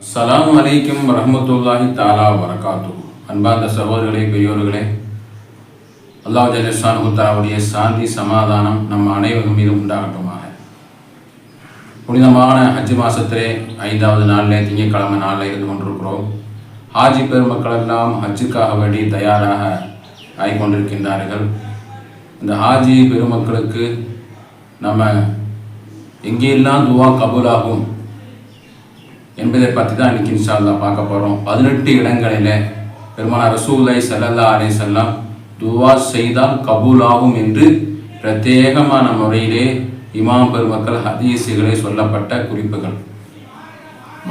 அஸ்ஸலாமு அலைக்கும் வரஹ்மத்துல்லாஹி தஆலா வரகாத்துஹு. அன்பார்ந்த சகோதரர்களே, பெரியோர்களே, அல்லாஹ் ஜல்ல ஷானுஹு தஆலாவுடைய சாந்தி சமாதானம் நம் அனைவரும் மீதும் உண்டாகட்டுமாக. புனிதமான ஹஜ் மாசத்திலே 5வது நாளிலே திங்கட்கிழமை நாளில் இருந்து கொண்டிருக்கிறோம். ஹாஜி பெருமக்கள் எல்லாம் ஹஜ்ஜுக்காக வேண்டி தயாராக ஆகிக்கொண்டிருக்கின்றார்கள். இந்த ஹாஜி பெருமக்களுக்கு நம்ம எங்கெல்லாம் துவா கபூலாகும் என்பதை பற்றி தான் இன்றைக்கி இன்ஷா அல்லாஹ் பார்க்க போகிறோம். 18 இடங்களில் பெருமானார் ரசூலுல்லாஹி ஸல்லல்லாஹு அலைஹி வஸல்லம் துவா செய்தால் கபூலாகும் என்று பிரத்யேகமான முறையிலே இமாம் பெருமக்கள் ஹதீஸுகளே சொல்லப்பட்ட குறிப்புகள்.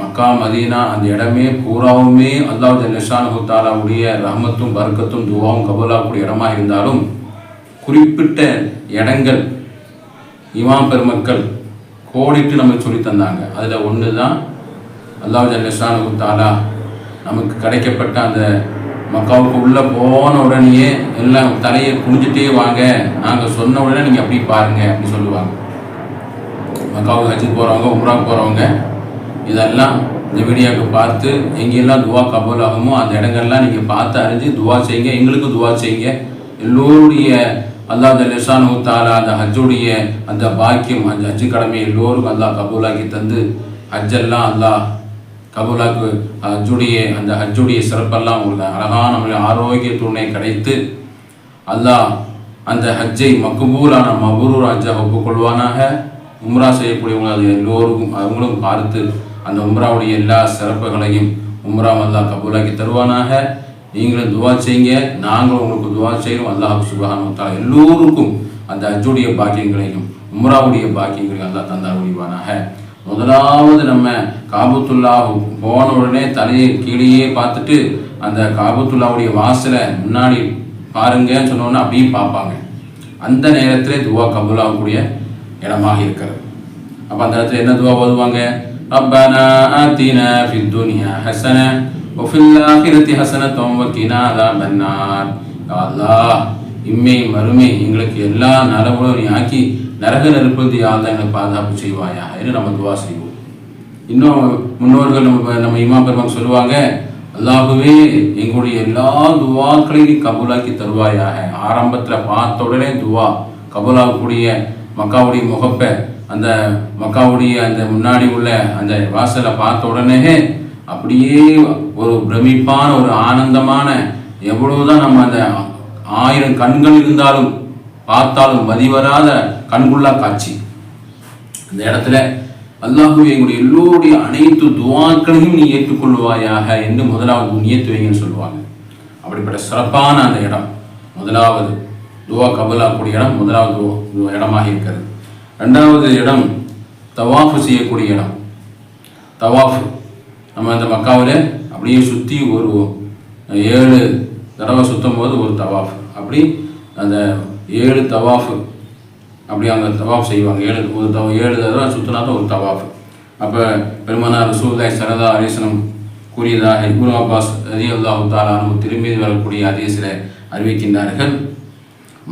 மக்கா மதீனா அந்த இடமே பூராவுமே அல்லாஹ் ஜல்ல ஷானுஹு தஆலாவுடைய ரஹ்மத்தும் பரக்கத்தும் துவாவும் கபூலாகக்கூடிய இடமாக இருந்தாலும் குறிப்பிட்ட இடங்கள் இமாம் பெருமக்கள் கோடிட்டு நமக்கு சொல்லி தந்தாங்க. அதில் ஒன்று தான் அல்லாஹ் ஜல்ல ஷானுஹு தஆலா நமக்கு கிடைக்கப்பட்ட அந்த மக்காவுக்கு உள்ளே போன உடனேயே எல்லாம் தலையை குனிஞ்சிட்டே வாங்க, நாங்கள் சொன்ன உடனே நீங்கள் அப்படி பாருங்கள் அப்படி சொல்லுவாங்க. மக்காவுக்கு ஹஜ்ஜுக்கு போகிறவங்க, உம்ராவுக்கு போகிறவங்க இதெல்லாம் இந்த வீடியோவுக்கு பார்த்து எங்கெல்லாம் துவா கபூல் ஆகுமோ அந்த இடங்கள்லாம் நீங்கள் பார்த்து அறிஞ்சு துவா செய்யுங்க, எங்களுக்கு துவா செய்யுங்க. எல்லோருடைய அல்லாஹ் ஜல்ல ஷானுஹு தஆலா அந்த ஹஜ்ஜுடைய அந்த பாக்கியம், அந்த ஹஜ்ஜு கடமை எல்லோருக்கும் அல்லாஹ் கபூலாக்கி தந்து ஹஜ்ஜெல்லாம் அல்லாஹ் கபூலாக்கு அந்த ஹஜ்ஜுடைய சிறப்பெல்லாம் உங்களுக்கு அழகான நம்மளுடைய ஆரோக்கியத்துணை கிடைத்து அல்லாஹ் அந்த ஹஜ்ஜை மக்பூலான மபரூர் ஹஜ்ஜாக ஒப்புக்கொள்வானாக. உம்ரா செய்யக்கூடியவங்க அது எல்லோருக்கும் அவங்களும் பார்த்து அந்த உம்ராவுடைய எல்லா சிறப்புகளையும் உம்ரா அல்லாஹ் கபூலாக்கி தருவானாக. நீங்களும் துவா செய்யுங்க, நாங்களும் உங்களுக்கு துவா செய்யணும். அல்லாஹ் சுப்ஹானஹு வ தஆலா எல்லோருக்கும் அந்த ஹஜ்ஜுடைய பாக்கியங்களையும் உம்ராவுடைய பாக்கியங்களையும் அல்லாஹ் தந்தார் முடிவானாக. முதலாவது நம்ம காபத்துல்லா போன உடனே தலையை கீழேயே பார்த்துட்டு அந்த காபத்துல்லாவுடைய வாசலை முன்னாடி பாருங்கன்னு சொன்னோன்னா அப்படியே பார்ப்பாங்க. அந்த நேரத்தில் துவா கபூலாகக்கூடிய இடமாக இருக்கிறது. அப்போ அந்த இடத்துல என்ன துவா ஓதுவாங்க? ரப்பனா ஆத்தினா ஃபித் துன்யா ஹஸன வ ஃபில் ஆখিরাতি ஹஸனத்தும் வ கினா அஸாபன்னார். யா அல்லாஹ், இம்மை மறுமை எங்களுக்கு எல்லா நலவுகளும் நீ ஆக்கி நரக நெருப்பது யாழ்தான் எனக்கு பாதுகாப்பு செய்வாயா என்று நம்ம துவா செய்வோம். இன்னும் முன்னோர்கள் நம்ம இமாம் பெருமக்கள் சொல்லுவாங்க, அல்லாஹுவே எங்களுடைய எல்லா துவாக்களையும் நீ கபூலாக்கி தருவாயாக. ஆரம்பத்தில் பார்த்த உடனே துவா கபூலாகக்கூடிய மக்காவுடைய முகப்பை, அந்த மக்காவுடைய அந்த முன்னாடி உள்ள அந்த வாசலை பார்த்த உடனே அப்படியே ஒரு பிரமிப்பான ஒரு ஆனந்தமான, எவ்வளவுதான் நம்ம அந்த 1000 கண்கள் இருந்தாலும் பார்த்தாலும் மதிவராத கண்குள்ளா காட்சி. அந்த இடத்துல அல்லாஹுவே எங்களுடைய எல்லோருடைய அனைத்து துவாக்களையும் நீ ஏற்றுக்கொள்வாயாக என்று முதலாவது நியத்து வைங்கன்னு சொல்லுவாங்க. அப்படிப்பட்ட சிறப்பான அந்த இடம் முதலாவது துவா கபூலாகக்கூடிய இடம் முதலாவது இடமாக இருக்கிறது. ரெண்டாவது இடம் தவாஃபு செய்யக்கூடிய இடம். தவாஃபு நம்ம அந்த மக்காவில் அப்படியே சுற்றி ஒரு 7 தடவை சுற்றும் போது ஒரு தவாஃபு, அப்படி அந்த 7 தவாஃபு அப்படி அந்த தவாஃப் செய்வாங்க. 7 தடவை சுற்றினா தான் ஒரு தவாஃபு. அப்போ பெருமானார் ரசூலுல்லாஹி ஸல்லல்லாஹு அலைஹி வஸல்லம் கூறியதாக இப்னு அப்பாஸ் ரலியல்லாஹு தஆலா அன்ஹு திரும்பி வரக்கூடிய ஹதீஸில் அறிவிக்கின்றார்கள்,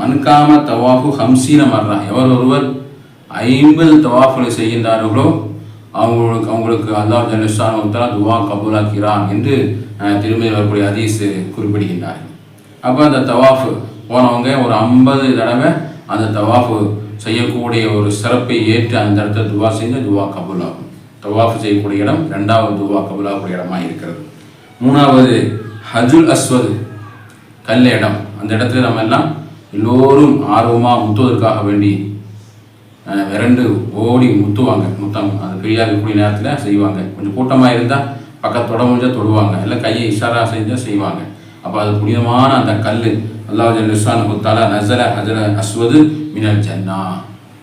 மன்காம தவாஃபு 50 மர்ரா, எவர் ஒருவர் 50 தவாஃபுகளை செய்கின்றார்களோ அவங்களுக்கு அல்லாஹ் ஜல்ல ஷானுஹு தஆலா துவா கபூலாக்கிறான் என்று திரும்பி வரக்கூடிய ஹதீஸ் குறிப்பிடுகின்றார்கள். அப்போ அந்த தவாஃபு போனவங்க ஒரு 50 தடவை அந்த தவாஃபு செய்யக்கூடிய ஒரு சிறப்பை ஏற்று அந்த இடத்துல துவா செஞ்சு துவா கபூலாகும். தவாஃபு செய்யக்கூடிய இடம் ரெண்டாவது துவா கபூலாகக்கூடிய இடமாக இருக்கிறது. மூணாவது ஹஜ்ருல் அஸ்வத் கல் இடம். அந்த இடத்துல நம்ம எல்லாம் எல்லோரும் ஆர்வமாக முத்துவதற்காக வேண்டி விரண்டு ஓடி முத்துவாங்க. அது ஃப்ரீயாக இருக்கக்கூடிய நேரத்தில் செய்வாங்க. கொஞ்சம் கூட்டமாக இருந்தால் பக்கத்தோட முடிஞ்சால் தொடுவாங்க, இல்லை கையை இஷாரா செஞ்சால் செய்வாங்க. அப்போ அது புனிதமான அந்த கல் அல்லாஹ் ஜல்ல ஷானுஹு தஆலா நஸல ஹஜ்ருல் அஸ்வத் மினல் ஜன்னா.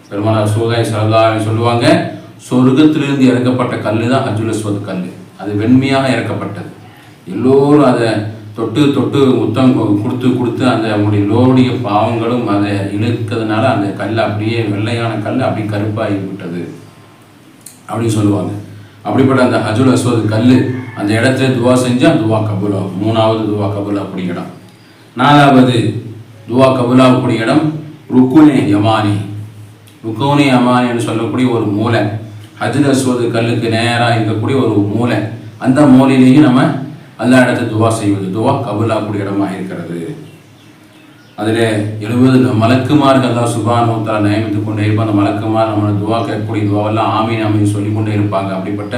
பெருமானார் ரசூலுல்லாஹி ஸல்லல்லாஹு அலைஹி சொல்லுவாங்க, சொர்க்கத்திலிருந்து இறக்கப்பட்ட கல் தான் ஹஜ்ருல் அஸ்வத் கல். அது வெண்மையாக இறக்கப்பட்டது. எல்லோரும் அதை தொட்டு தொட்டு முத்தம் கொடுத்து அந்த எல்லோருடைய பாவங்களும் அதை இழுக்கிறதுனால அந்த கல் அப்படியே வெள்ளையான கல் அப்படி கருப்பாகி விட்டது அப்படின்னு சொல்லுவாங்க. அப்படிப்பட்ட அந்த ஹஜ்ருல் அஸ்வத் கல் அந்த இடத்துல துவா செஞ்சால் துவா கபூலாகும். மூணாவது துவா கபூலாகக்கூடிய இடம். நாலாவது துவா கபூலாகக்கூடிய இடம் ருக்குனே யமானி. ருக்குனே யமானி என்று சொல்லக்கூடிய ஒரு மூலை, ஹஜ்ருல் அஸ்வத் கல்லுக்கு நேராக இருக்கக்கூடிய ஒரு மூலை. அந்த மோலிலேயும் நம்ம அல்லா இடத்துல துவா செய்வது, துவா கபூலாகக்கூடிய இடமாக இருக்கிறது. அதில் 70 மலக்குமார்கள் அல்லாஹ் சுப்ஹானஹு வ தஆலா நியமித்து கொண்டே இருப்பாங்க. அந்த மலக்குமார் நம்மளோட துவா கேட்கக்கூடிய துவாவெல்லாம் ஆமீன் ஆமீன் சொல்லிக்கொண்டே இருப்பாங்க. அப்படிப்பட்ட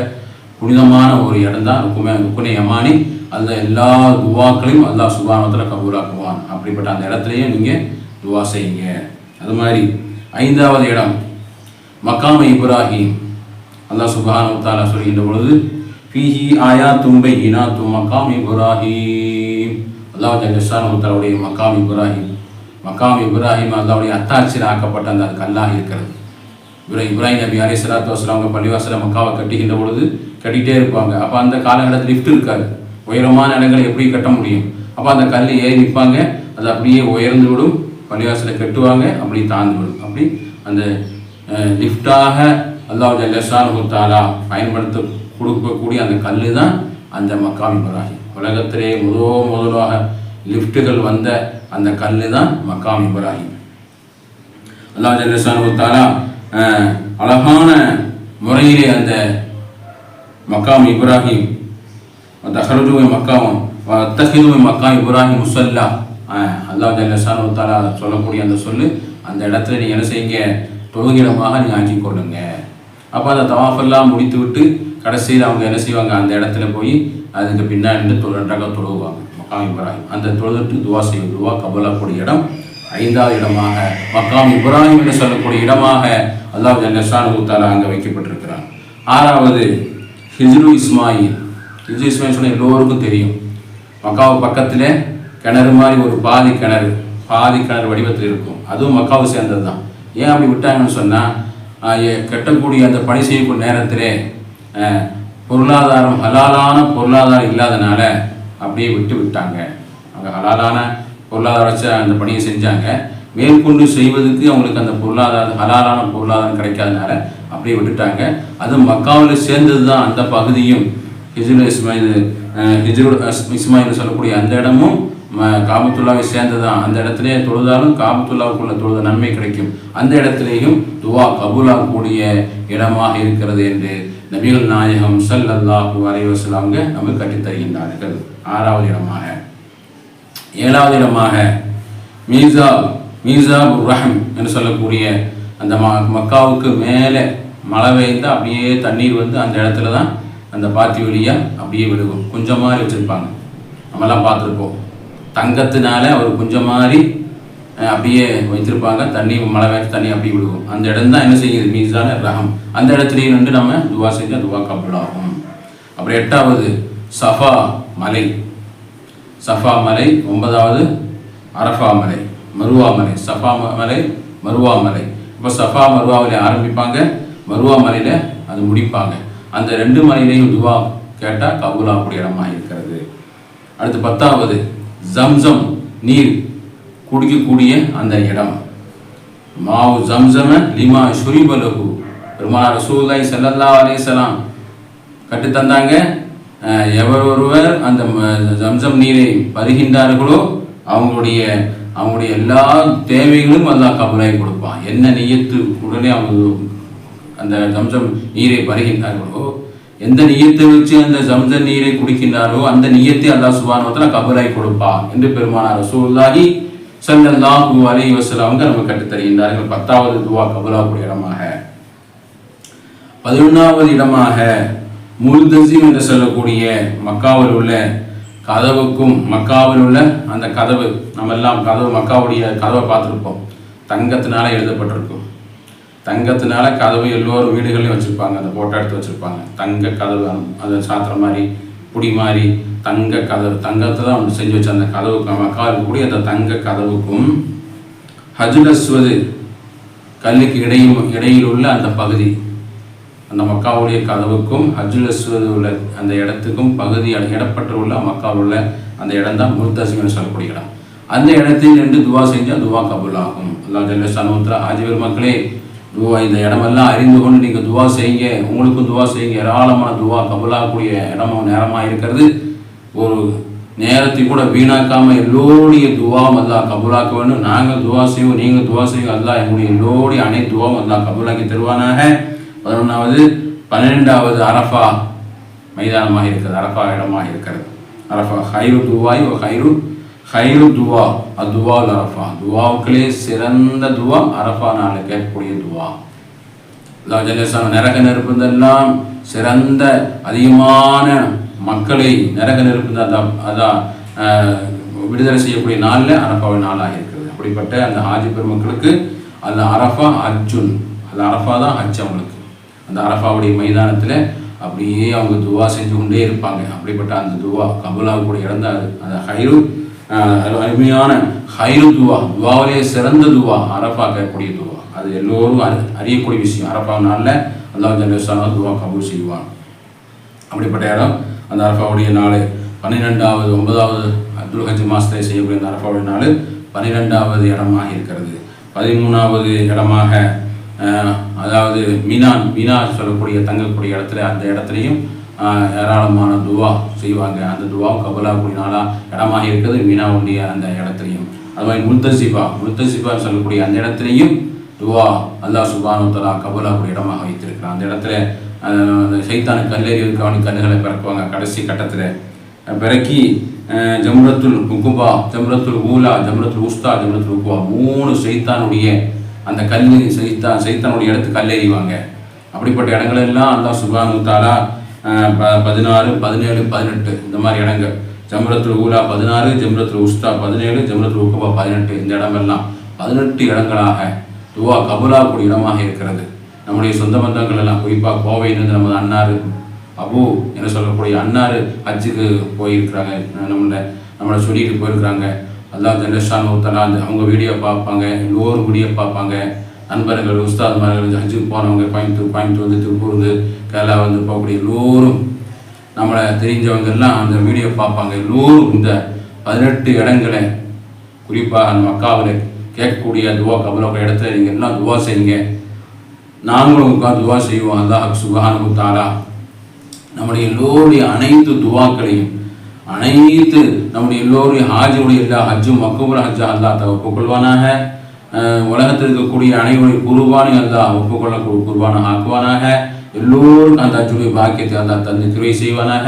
புனிதமான ஒரு இடம் தான் ருக்குனே யமானி. அதில் எல்லா துவாக்களையும் அல்லாஹ் சுப்ஹானஹு வ தஆலா கபூலாக்குவான். அப்படிப்பட்ட அந்த இடத்துலையும் நீங்கள் துவா செய்யுங்க. அது மாதிரி 5வது இடம் மக்காம இப்ராஹிம். அல்லாஹ் சுப்ஹானஹு வ தஆலா சொல்கின்ற பொழுது ஃபீஹி ஆயாத்தும் பையினாத்தும் மக்காம் இப்ராஹிம். அல்லாஹ் ஜல்லஷானஹு தஆலாவுடைய மக்காம் இப்ராஹிம் அல்லாஹ்வுடைய அத்தாட்சியில் ஆக்கப்பட்ட அந்த கல்லாக இருக்கிறது. இப்ராஹிம் நபி அலைஹிஸ்ஸலாத்து வஸ்ஸலாம் பள்ளிவாசல மக்காவை கட்டுகின்ற பொழுது கட்டிகிட்டே இருப்பாங்க. அப்போ அந்த காலகட்டத்தில் லிஃப்ட் இருக்காது, உயரமான இடங்களை எப்படி கட்ட முடியும்? அப்போ அந்த கல் ஏறி நிற்பாங்க, அது அப்படியே உயர்ந்து விடும், பள்ளிவாசலை கட்டுவாங்க, அப்படி தாழ்ந்து விடும். அப்படி அந்த லிஃப்டாக அல்லாஹ் ஜல்லஷானஹு தஆலா பயன்படுத்த கொடுக்கக்கூடிய அந்த கல் தான் அந்த மக்காம் இப்ராஹிம். உலகத்திலே முதலாக லிஃப்ட்டுகள் வந்த அந்த கல் தான் மக்காம் இப்ராஹிம். அல்லாஹ் ஜல்லஷானஹு தஆலா அழகான முறையிலே அந்த மக்காம் இப்ராஹிம் தஹருஜு மக்காம் தஹிது மக்காம் இப்ராஹிம் முஸல்லா, அல்லாஹ் ஜல்லஷானஹு தஆலா சொல்லக்கூடிய அந்த சொல்லு, அந்த இடத்துல நீங்கள் என்ன செய்யுங்க, தொழுகிடமாக நீங்கள் ஆக்கி கொள்ளுங்க. அப்போ அந்த தவாஃபெல்லாம் முடித்து விட்டு கடைசியில் அவங்க என்ன செய்வாங்க, அந்த இடத்துல போய் அதுக்கு பின்னாடி ரெண்டாக தொழுவாங்க மக்காம் இப்ராஹிம். அந்த தொழுதுட்டு துவா செய்வது, துவா கபூலாகக்கூடிய இடம் 5வது இடமாக மக்காம் இப்ராஹிம் என்று சொல்லக்கூடிய இடமாக அல்லாஹ் ஜல்லஷானஹு தஆலா அங்கே வைக்கப்பட்டிருக்கிறார். 6வது ஹிஜ்ரு இஸ்மாயில். ஹிஜ்ரு இஸ்மாயில் சொன்ன எல்லோருக்கும் தெரியும். மக்காவு பக்கத்தில் கிணறு மாதிரி ஒரு பாதி கிணறு வடிவத்தில் இருக்கும். அதுவும் மக்காவை சேர்ந்தது தான். ஏன் அப்படி விட்டாங்கன்னு சொன்னால், கட்டக்கூடிய அந்த பணி செய்யக்கூடிய நேரத்திலே பொருளாதாரம் ஹலாலான பொருளாதாரம் இல்லாதனால அப்படியே விட்டாங்க. அவங்க ஹலாலான பொருளாதாரம் வச்சு அந்த பணியை செஞ்சாங்க. மேற்கொண்டு செய்வதற்கு அவங்களுக்கு அந்த ஹலாலான பொருளாதாரம் கிடைக்காதனால அப்படியே விட்டுட்டாங்க. அது மக்காவில் சேர்ந்தது தான் அந்த பகுதியும். ஹிஜ்ரு இஸ்மாயில் சொல்லக்கூடிய அந்த இடமும் காபத்துல்லாவை சேர்ந்ததான். அந்த இடத்துல தொழுதாலும் காபத்துல்லாவுக்குள்ள தொழுத நன்மை கிடைக்கும். அந்த இடத்திலேயும் துவா கபூலாகக்கூடிய இடமாக இருக்கிறது என்று நபிகள் நாயகம் ஸல்லல்லாஹு அலைஹி வஸல்லம் நமக்கு கற்றுத்தருகின்றார்கள். 6வது இடமாக. 7வது இடமாக மீசாப் ரஹம் என்று சொல்லக்கூடிய அந்த மக்காவுக்கு மேலே மழை பெய்ந்து அப்படியே தண்ணீர் வந்து அந்த இடத்துல தான் அந்த பாத்தி வழியாக அப்படியே விழுகும். கொஞ்சம் மாதிரி வச்சுருப்பாங்க, நம்மெல்லாம் பார்த்துருப்போம். தங்கத்தினால ஒரு கொஞ்சம் மாதிரி அப்படியே வைத்திருப்பாங்க. தண்ணி மழை வேறு தண்ணி அப்படி விழுகும். அந்த இடம் தான் என்ன செய்யுது, மீசான ரஹம். அந்த இடத்துலையும் வந்து நம்ம துவா செஞ்சு துவா கபூலாகும். அப்புறம் 8வது சஃபா மலை. 9வது அரஃபா மலை, மருவா மலை. சஃபா மலை, மருவா மலை. இப்போ சஃபா மருவாவில் ஆரம்பிப்பாங்க, மருவா மலையில் அது முடிப்பாங்க. அந்த 2 மலையிலையும் துவா கேட்டால் கபூலாகக்கூடிய இடமாக இருக்கிறது. அடுத்து 10வது ஜம்சம் நீர் குடிக்கக்கூடிய அந்த இடம். மாவு ஜம்சம லிமா ஷுரிபலஹு. பெருமானார் ரசூலுல்லாஹி ஸல்லல்லாஹு அலைஹி வஸல்லம் கற்றுத்தந்தாங்க. எவரொருவர் அந்த ஜம்சம் நீரை பருகின்றார்களோ அவங்களுடைய எல்லா தேவைகளும் அல்லாஹ் கபூலாகி கொடுப்பான். என்ன நியத்து உடனே அவங்க அந்த ஜம்சம் நீரை பருகின்றார்களோ, எந்த நியத்தை வச்சு அந்த ஜம்சம் நீரை குடிக்கின்றாரோ அந்த நியத்தை அல்லாஹ் சுப்ஹானஹு வ தஆலா கபூலாகி கொடுப்பான் என்று பெருமானார் ரசூலுல்லாஹி ஸல்லல்லாஹு அலைஹி வஸல்லம் நமக்கு கற்றுத் தருகின்றார்கள். 10வது துவா கபூலாகக்கூடிய இடமாக. 11வது இடமாக முல்தஸிம் என்று சொல்லக்கூடிய மக்காவில் உள்ள கதவுக்கும், மக்காவில் உள்ள அந்த கதவு, நம்ம எல்லாம் கதவு மக்காவுடைய கதவை பார்த்துருப்போம். தங்கத்தினால எழுதப்பட்டிருக்கும். தங்கத்தினால கதவு எல்லோரும் வீடுகளையும் வச்சுருப்பாங்க. அந்த போட்டோ எடுத்து வச்சுருப்பாங்க. தங்க கதவு, அதை சாத்திர மாதிரி புடி மாதிரி தங்க கதவு, தங்கத்தை தான் ஒன்று செஞ்சு வச்சு அந்த கதவுக்கு மக்காவில் கூடிய அந்த தங்க கதவுக்கும் ஹஜ்ருல் அஸ்வது கல்லுக்கு இடையில் உள்ள அந்த பகுதி, அந்த மக்காவுடைய கதவுக்கும் ஹஜ்ருல் அஸ்வது உள்ள அந்த இடத்துக்கும் பகுதி இடப்பட்டு உள்ள மக்காவில் உள்ள அந்த இடம் தான் முல்தஸிம் சொல்லக்கூடிய இடம். அந்த இடத்தில் நின்று துவா செஞ்சால் துவா கபூலாகும். அல்லாஹ் ஜல்லஷானஹு வ தஆலா ஹாஜி பெருமக்களே, துவா இந்த இடமெல்லாம் அறிந்து கொண்டு நீங்கள் துவா செய்யுங்க. உங்களுக்கும் துவா செய்யுங்க. ஏராளமான துவா கபூலாகக்கூடிய இடமும் நேரமாக இருக்கிறது. ஒரு நேரத்தை கூட வீணாக்காமல் எல்லோருடைய துவாவும் அல்லாஹ் கபூலாக்க வேண்டும். நாங்கள் துவா செய்வோம், நீங்கள் துவா செய்வோம். அல்லாஹ் எங்களுடைய எல்லோருடைய அனைத்து துவாவும் அல்லாஹ் கபூலாக்கி தருவானாக. 11வது 12வது அரஃபா மைதானமாக இருக்கிறது, அரஃபா இடமாக இருக்கிறது. அரஃபா ஹைரு துவாய் ஹைரு துவா துவா அரஃபா, துவாவுக்களே சிறந்த துவா அரஃபா நாளில் கேட்கக்கூடிய துவா. அல்லாஹ் ஜல்ல நரக நெருப்புந்தெல்லாம் சிறந்த அதிகமான மக்களை நரக நெருப்பு அதான் விடுதலை செய்யக்கூடிய நாளில் அரஃபாவின் நாளாக இருக்கிறது. அப்படிப்பட்ட அந்த ஹாஜி பெருமக்களுக்கு அந்த அரஃபா ஹஜ்ஜுன், அந்த அரஃபா தான் ஹஜ் அவங்களுக்கு. அந்த அரஃபாவுடைய மைதானத்தில் அப்படியே அவங்க துவா செஞ்சு கொண்டே இருப்பாங்க. அப்படிப்பட்ட அந்த துவா கபூலாகக்கூடிய இடம் தான் அது. அந்த ஹைரு அருமையான ஹைரு துவாவிலே சிறந்த துவா அரஃபா கேட்கக்கூடிய துவா. அது எல்லோரும் அறியக்கூடிய விஷயம். அரஃபா நாளில் அல்லாஹ் ஜல்ல துவா கபூல் செய்வான். அப்படிப்பட்ட இடம் அந்த அரஃபாவுடைய நாள் 12வது 9வது துல் ஹஜ் மாதத்தில் செய்யக்கூடிய அந்த அரஃபாவுடைய நாள் 12வது இடமாக இருக்கிறது. 13வது இடமாக அதாவது மீனா சொல்லக்கூடிய தங்கக்கூடிய இடத்துல அந்த இடத்துலையும் ஏராளமான துவா செய்வாங்க. அந்த துவாவும் கபூலாகக்கூடிய நாளாக இடமாக இருக்கிறது மீனாவுடைய அந்த இடத்துலையும். அது மாதிரி முல்தசிபா சொல்லக்கூடிய அந்த இடத்துலையும் துவா அல்லாஹ் சுப்ஹானஹு வ தஆலா கபூலாகக்கூடிய இடமாக வைத்திருக்கிறான். அந்த இடத்துல அந்த சைத்தானுக்கு கல்லெறிவதற்கான கல்லுகளை பிறக்குவாங்க. கடைசி கட்டத்தில் பிறக்கி ஜம்ரத்துல் உக்குபா, ஜம்ரத்துல் ஊலா, ஜம்ரத்துல் உஸ்தா, ஜம்ரத்துல் உக்குபா 3 சைத்தானுடைய அந்த சைத்தானுடைய இடத்துக்கு கல்லெறிவாங்க. அப்படிப்பட்ட இடங்கள் எல்லாம் அல்லாஹ் சுப்ஹானஹு வ தஆலா 16, 17, 18 இந்த மாதிரி இடங்கள், ஜம்ரத்துல் ஊலா 16, ஜம்ரத்துல் உஸ்தா 17, ஜம்ரத்துல் உக்குபா 18, இந்த இடமெல்லாம் 18 இடங்களாக துவா கபூலாகக்கூடிய இடமாக இருக்கிறது. நம்முடைய சொந்த பந்தங்கள் எல்லாம் குறிப்பாக கோவையிலிருந்து நமது அன்னார் அபு என்று சொல்லக்கூடிய அன்னார் ஹஜ்ஜுக்கு போயிருக்கிறாங்க. நம்மளை சொல்லிட்டு போயிருக்கிறாங்க. அல்லாஹ் ஜல்லஷானஹு தஆலா அவங்க வீடியோ பார்ப்பாங்க, எல்லோரும் வீடியோ பார்ப்பாங்க. நண்பர்கள் உஸ்தாத்மார்கள் ஹஜ்ஜுக்கு போனவங்க கோயம்புத்தூர் வந்து திருப்பூர் வந்து கேரளா வந்து போகக்கூடிய எல்லோரும் நம்மளை தெரிஞ்சவங்க எல்லாம் அந்த வீடியோ பார்ப்பாங்க. எல்லோரும் இந்த 18 இடங்களை குறிப்பாக அந்த மக்காவில் கேட்கக்கூடிய துவா கபூலாகக்கூடிய இடத்துல நீங்கள் எல்லாம் துவா செய்யுங்க. நாங்களும் உட்காந்து துவா செய்வோம். அல்லாஹ் சுப்ஹானஹு வ தஆலா நம்முடைய எல்லோருடைய அனைத்து துவாக்களையும் அனைத்து நம்முடைய எல்லோருடைய ஹாஜியுடைய எல்லா ஹஜ்ஜும் மக்பூல் ஹஜ்ஜா அல்லாஹ் ஒப்புக்கொள்வானாக. உலகத்தில் இருக்கக்கூடிய அனைவருடைய குர்பானை அல்லாஹ் ஒப்புக்கொள்ளக்கூடிய குர்பானை ஆக்குவானாக. எல்லோரும் அந்த ஹஜ்ஜுடைய பாக்கியத்தை அல்லாஹ் தந்து கிருபை செய்வானாக.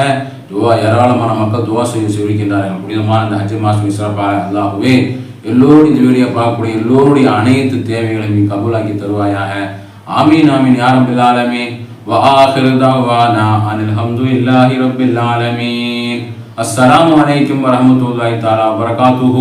துவா ஏராளமான மக்கள் துவா செய்திருக்கின்றார்கள். புனிதமான அந்த ஹஜ் மாதம் சிறப்பாக அல்லாஹ்வே எல்லோரும் இந்த வீடியோ பார்க்கக்கூடிய எல்லோருடைய அனைத்து தேவைகளையும் கபூலாக்கி தருவாயாக. ஆமீன் ஆமீன் யா ரப்பல் ஆலமீன். وآخر دعوانا أن الحمد لله رب العالمين. السلام عليكم ورحمة الله تعالى وبركاته.